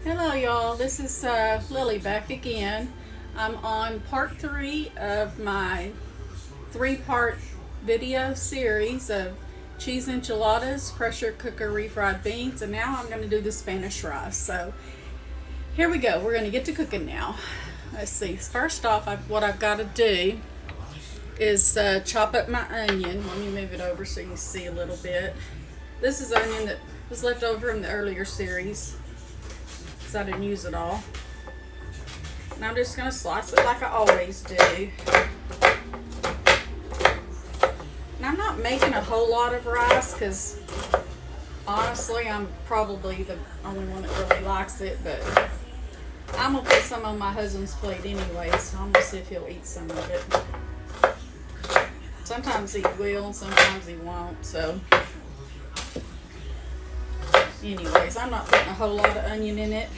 Hello, y'all. This is Lily back again. I'm on part 3 of my 3-part video series of cheese enchiladas, pressure cooker refried beans, and now I'm going to do the Spanish rice. So here we go. We're going to get to cooking now. Let's see. First off, what I've got to do is chop up my onion. Let me move it over so you can see a little bit. This is onion that was left over from the earlier series, because I didn't use it all. And I'm just going to slice it like I always do. And I'm not making a whole lot of rice because honestly I'm probably the only one that really likes it, but I'm going to put some on my husband's plate anyway, so I'm going to see if he'll eat some of it. Sometimes he will, sometimes he won't, so anyways, I'm not putting a whole lot of onion in it.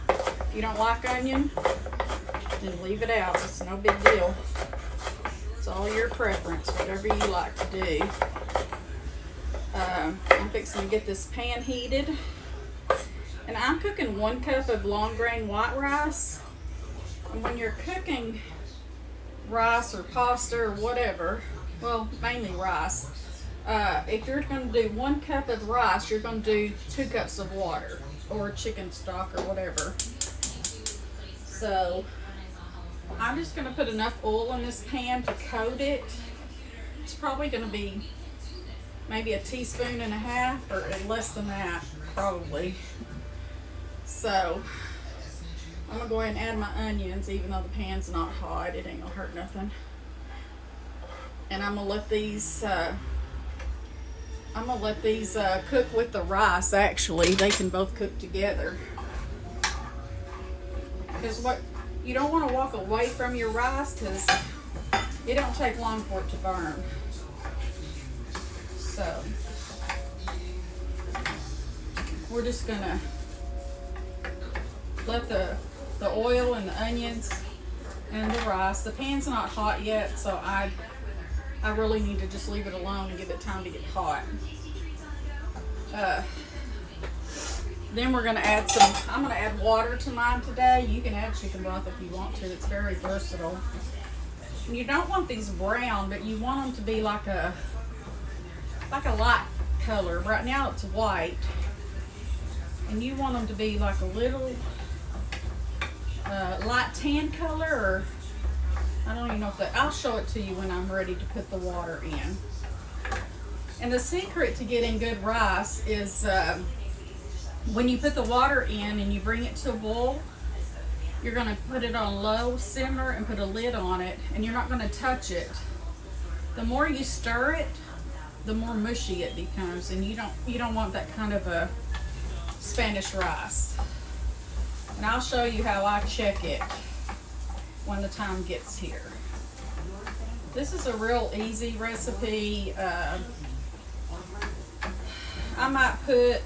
If you don't like onion, then leave it out. It's no big deal. It's all your preference, whatever you like to do. I'm fixing to get this pan heated. And I'm cooking 1 cup of long grain white rice. And when you're cooking rice or pasta or whatever, well, mainly rice, if you're going to do 1 cup of rice, you're going to do 2 cups of water or chicken stock or whatever. So I'm just going to put enough oil in this pan to coat it. It's probably going to be maybe a teaspoon and a half, or less than that probably. So I'm going to go ahead and add my onions, even though the pan's not hot. It ain't going to hurt nothing. And I'm going to let these cook with the rice. Actually, they can both cook together. Because you don't want to walk away from your rice, because it don't take long for it to burn. So we're just gonna let the oil and the onions and the rice. The pan's not hot yet, so I really need to just leave it alone and give it time to get hot. Then we're going to add I'm going to add water to mine today. You can add chicken broth if you want to. It's very versatile. And you don't want these brown, but you want them to be like a light color. Right now it's white. And you want them to be like a little light tan color, or I don't even know if I'll show it to you when I'm ready to put the water in. And the secret to getting good rice is when you put the water in and you bring it to a boil, you're going to put it on low simmer and put a lid on it, and you're not going to touch it. The more you stir it, the more mushy it becomes, and you don't want that kind of a Spanish rice. And I'll show you how I check it when the time gets here. This is a real easy recipe. I might put,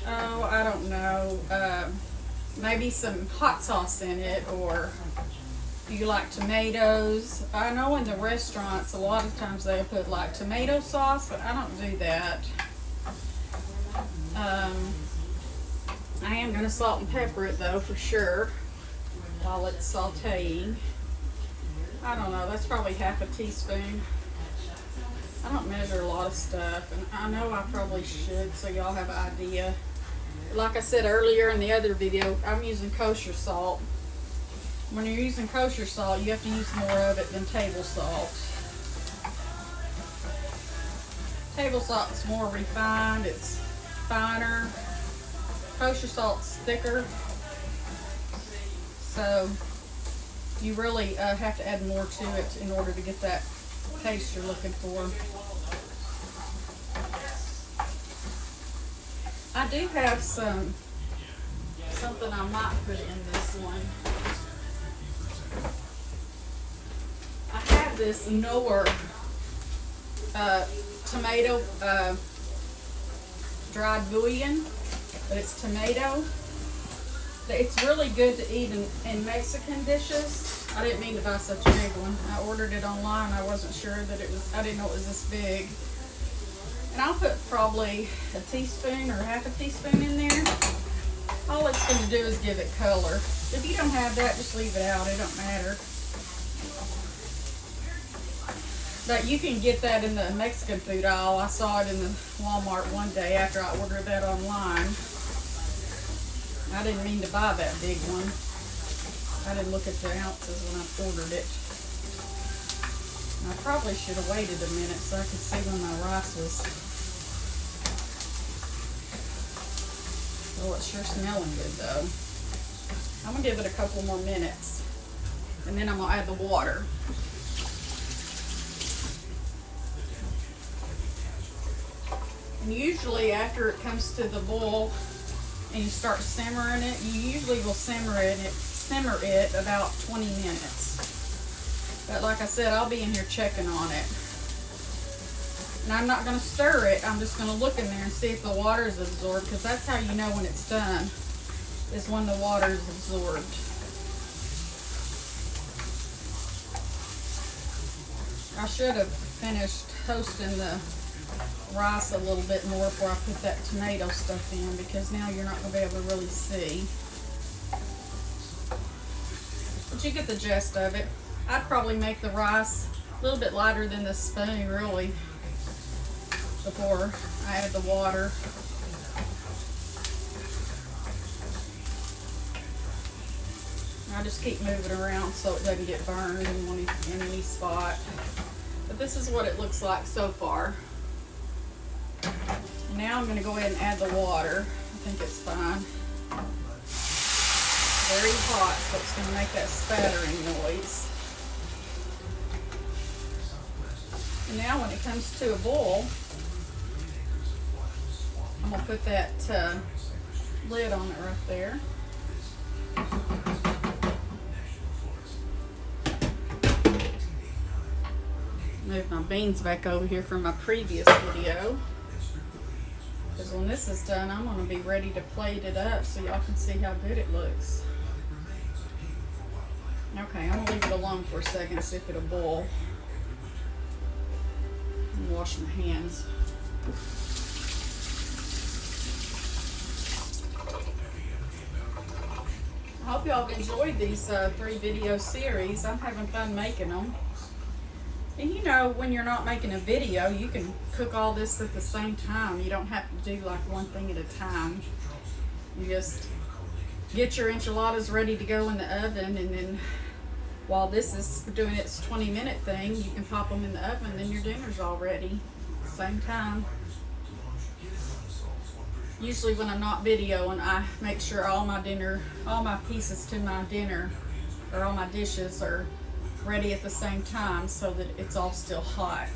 I don't know, maybe some hot sauce in it, or do you like tomatoes? I know in the restaurants a lot of times they put like tomato sauce, but I don't do that. I am going to salt and pepper it though, for sure, while it's sauteing. I don't know, that's probably half a teaspoon. I don't measure a lot of stuff, and I know I probably should, so y'all have an idea. Like I said earlier in the other video, I'm using kosher salt. When you're using kosher salt, you have to use more of it than table salt. Table salt's more refined, it's finer. Kosher salt's thicker. So you really have to add more to it in order to get that taste you're looking for. I do have something I might put in this one. I have this Knorr tomato dried bouillon, but it's tomato. It's really good to eat in Mexican dishes. I didn't mean to buy such a big one. I ordered it online. I wasn't sure that I didn't know it was this big. And I'll put probably a teaspoon or half a teaspoon in there. All it's going to do is give it color. If you don't have that, just leave it out. It don't matter. But you can get that in the Mexican food aisle. I saw it in the Walmart one day after I ordered that online. I didn't mean to buy that big one. I didn't look at the ounces when I ordered it. And I probably should have waited a minute so I could see when my rice was. Oh, it's sure smelling good though. I'm gonna give it a couple more minutes and then I'm gonna add the water. And usually after it comes to the boil and you start simmering it, you usually will simmer it about 20 minutes. But like I said, I'll be in here checking on it. And I'm not going to stir it. I'm just going to look in there and see if the water is absorbed, because that's how you know when it's done, is when the water is absorbed. I should have finished toasting the rice a little bit more before I put that tomato stuff in, because now you're not going to be able to really see. But you get the gist of it. I'd probably make the rice a little bit lighter than this spoon, really, before I add the water. I just keep moving around so it doesn't get burned in any spot. But this is what it looks like so far. Now I'm going to go ahead and add the water. I think it's fine. Very hot, so it's going to make that spattering noise. And now when it comes to a boil, I'm going to put that lid on it right there. Move my beans back over here from my previous video. Because when this is done, I'm going to be ready to plate it up so y'all can see how good it looks. Okay, I'm going to leave it alone for a second, see if it'll boil. And wash my hands. I hope y'all have enjoyed these 3 video series. I'm having fun making them. And you know, when you're not making a video, you can cook all this at the same time. You don't have to do like one thing at a time. You just get your enchiladas ready to go in the oven, and then while this is doing its 20-minute thing, you can pop them in the oven, and then your dinner's all ready at the same time. Usually when I'm not videoing, I make sure all my pieces to my dinner, or all my dishes are ready at the same time so that it's all still hot.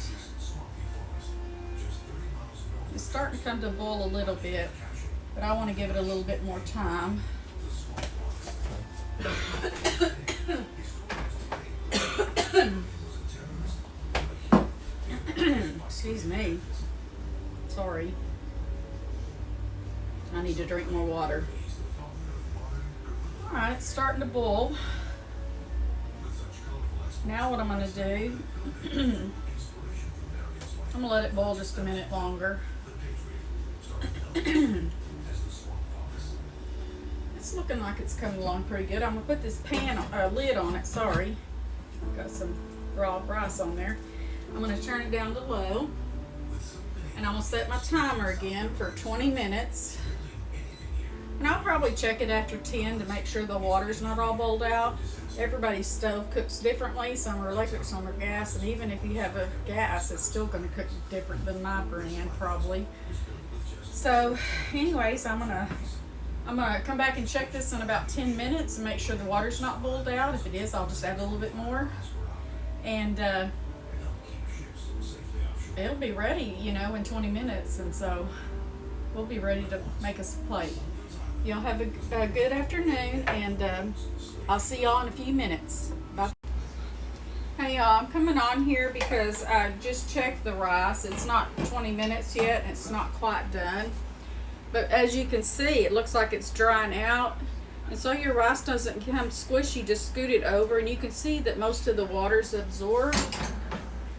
It's starting to come to a boil a little bit, but I want to give it a little bit more time. Excuse me. Sorry. I need to drink more water. Alright, it's starting to boil. Now what I'm going to do, I'm going to let it boil just a minute longer. It's looking like it's coming along pretty good. I'm going to put this lid on it, sorry. I've got some raw rice on there. I'm going to turn it down to low. And I'm going to set my timer again for 20 minutes. And I'll probably check it after 10 to make sure the water's not all boiled out. Everybody's stove cooks differently. Some are electric, some are gas, and even if you have a gas, it's still going to cook different than my brand, probably. So, anyways, I'm gonna come back and check this in about 10 minutes and make sure the water's not boiled out. If it is, I'll just add a little bit more, and it'll be ready, you know, in 20 minutes. And so we'll be ready to make us a plate. Y'all have a good afternoon, and I'll see y'all in a few minutes. Bye. Hey y'all, I'm coming on here because I just checked the rice. It's not 20 minutes yet, and it's not quite done. But as you can see, it looks like it's drying out. And so your rice doesn't become squishy, just scoot it over, and you can see that most of the water's absorbed.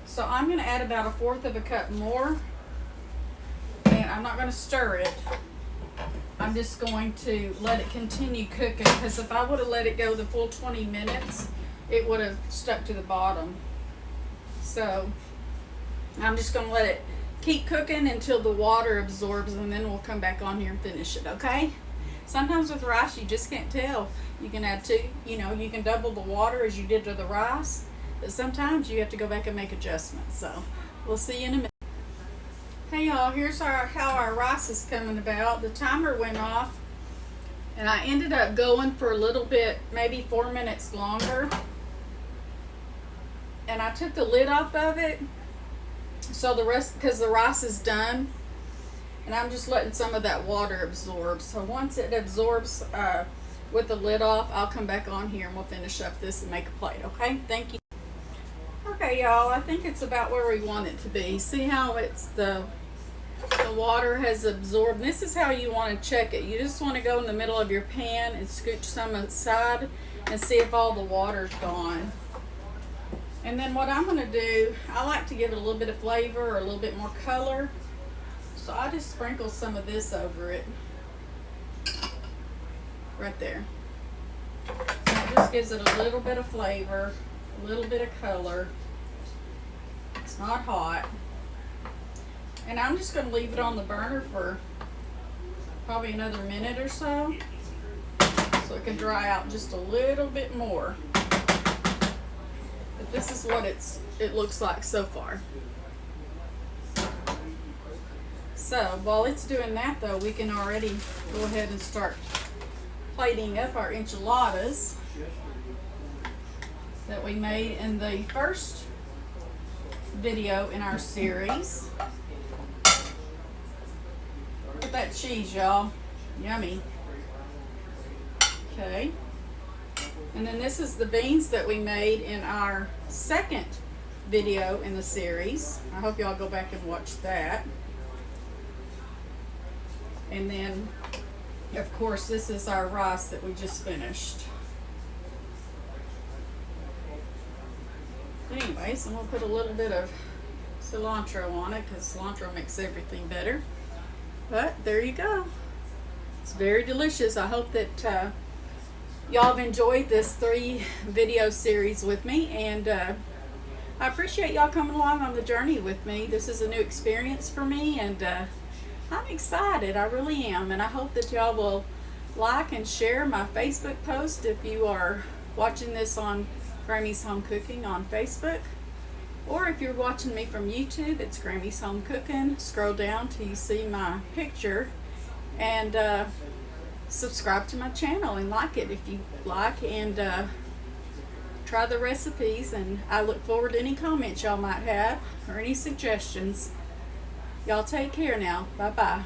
So I'm going to add about 1/4 of a cup more. I'm not going to stir it. I'm just going to let it continue cooking, because if I would have let it go the full 20 minutes, it would have stuck to the bottom. So I'm just going to let it keep cooking until the water absorbs, and then we'll come back on here and finish it, okay? Sometimes with rice, you just can't tell. You can add you can double the water as you did to the rice, but sometimes you have to go back and make adjustments. So we'll see you in a minute. Hey y'all, here's how our rice is coming about. The timer went off, and I ended up going for a little bit, maybe 4 minutes longer. And I took the lid off of it, so the rest, because the rice is done, and I'm just letting some of that water absorb. So once it absorbs with the lid off, I'll come back on here and we'll finish up this and make a plate, okay? Thank you. Okay, y'all, I think it's about where we want it to be. See how it's the water has absorbed. This is how you want to check it. You just want to go in the middle of your pan and scooch some aside and see if all the water's gone. And then what I'm going to do, I like to give it a little bit of flavor or a little bit more color. So I just sprinkle some of this over it. Right there. It just gives it a little bit of flavor, a little bit of color. It's not hot. And I'm just going to leave it on the burner for probably another minute or so it can dry out just a little bit more. But this is what it looks like so far. So while it's doing that though, we can already go ahead and start plating up our enchiladas that we made in the first video in our series. Look at that cheese, y'all. Yummy. Okay. And then this is the beans that we made in our second video in the series. I hope y'all go back and watch that. And then, of course, this is our rice that we just finished. Anyways, I'm going to put a little bit of cilantro on it, because cilantro makes everything better. But there you go. It's very delicious. I hope that y'all have enjoyed this 3 video series with me, and I appreciate y'all coming along on the journey with me. This is a new experience for me, and I'm excited. I really am. And I hope that y'all will like and share my Facebook post if you are watching this on Grammy's Home Cooking on Facebook. Or if you're watching me from YouTube, it's Grammy's Home Cooking. Scroll down till you see my picture, and subscribe to my channel and like it if you like, and try the recipes. And I look forward to any comments y'all might have or any suggestions. Y'all take care now. Bye bye.